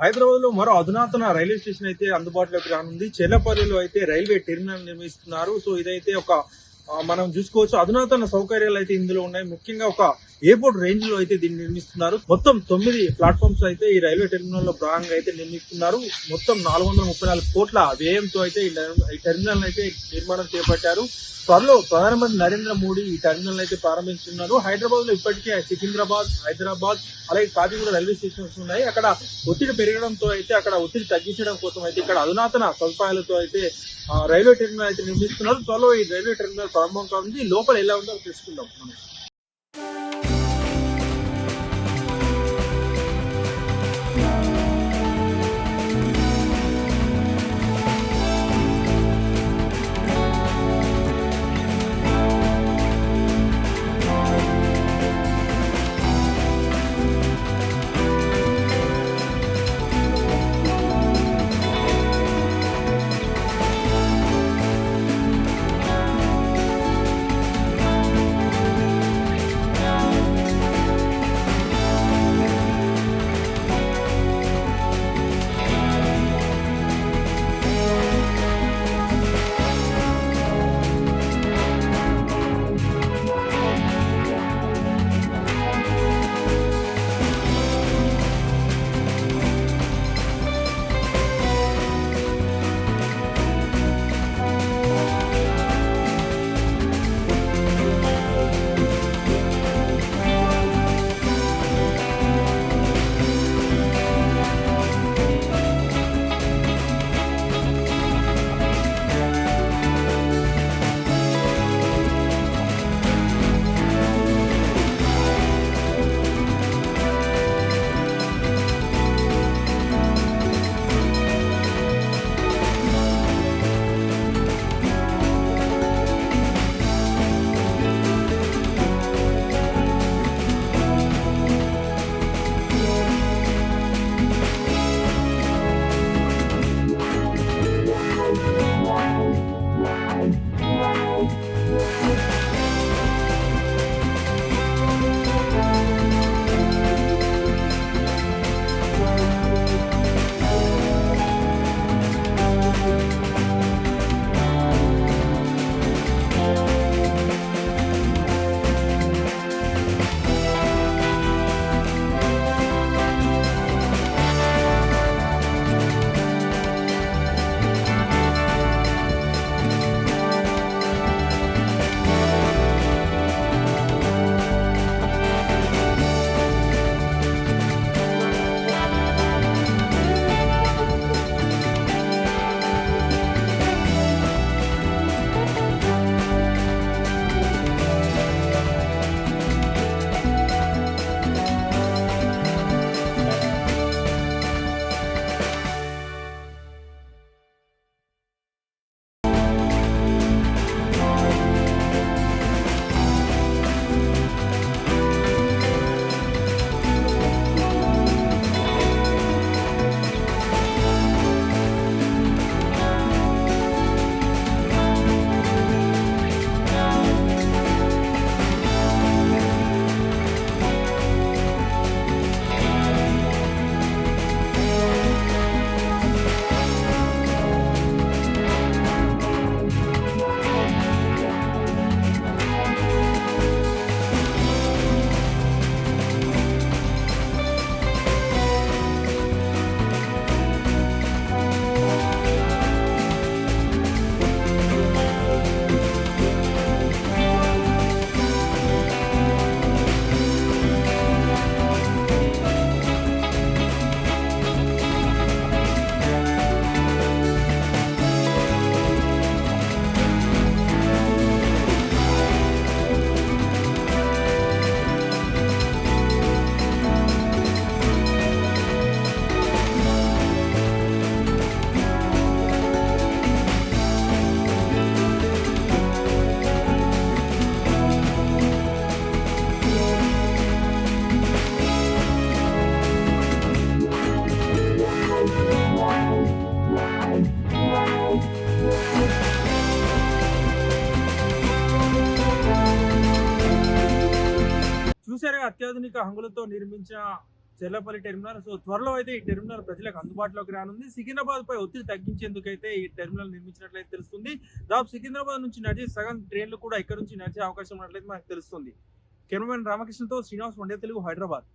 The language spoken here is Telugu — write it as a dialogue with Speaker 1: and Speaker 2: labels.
Speaker 1: హైదరాబాద్ లో మరో అధునాతన రైల్వే స్టేషన్ అయితే అందుబాటులోకి రానుంది. చెర్లపల్లిలో అయితే రైల్వే టెర్మినల్ నిర్మిస్తున్నారు. సో ఇదైతే ఒక మనం చూసుకోవచ్చు అధునాతన సౌకర్యాలు అయితే ఇందులో ఉన్నాయి. ముఖ్యంగా ఒక ఎయిర్పోర్ట్ రేంజ్ లో అయితే దీన్ని నిర్మిస్తున్నారు. మొత్తం 9 ప్లాట్ఫామ్స్ అయితే ఈ రైల్వే టెర్మినల్ లో భాగంగా అయితే నిర్మిస్తున్నారు. మొత్తం 434 కోట్ల వ్యయంతో అయితే ఈ టెర్మినల్ అయితే నిర్మాణం చేపట్టారు. త్వరలో ప్రధానమంత్రి నరేంద్ర మోడీ ఈ టెర్మినల్ అయితే ప్రారంభించున్నారు. హైదరాబాద్ లో ఇప్పటికే సికింద్రాబాద్, హైదరాబాద్ అలాగే కాచిగూడ రైల్వే స్టేషన్స్ ఉన్నాయి. అక్కడ ఒత్తిడి పెరగడంతో అయితే అక్కడ ఒత్తిడి తగ్గించడం కోసం అయితే ఇక్కడ అధునాతన సదుపాయాలతో అయితే రైల్వే టెర్మినల్ అయితే నిర్మిస్తున్నారు. త్వరలో ఈ రైల్వే టెర్మినల్ ప్రారంభం కానుంది. లోపల ఎలా ఉందో తెలుసుకుందాం మనం. చూసారుగా అత్యాధునిక హంగులతో నిర్మించిన చెర్లపల్లి టెర్మినల్. సో త్వరలో అయితే ఈ టెర్మినల్ ప్రజలకు అందుబాటులోకి రానుంది. సికింద్రాబాద్ పై ఒత్తిడి తగ్గించేందుకు అయితే ఈ టెర్మినల్ నిర్మించినట్లయితే తెలుస్తుంది. దాదాపు సికింద్రాబాద్ నుంచి నడిచే సగం ట్రైన్లు కూడా ఇక్కడ నుంచి నడిచే అవకాశం ఉన్నట్లయితే మనకు తెలుస్తుంది. కెమెరామెన్ రామకృష్ణతో శ్రీనివాస్, వండే తెలుగు, హైదరాబాద్.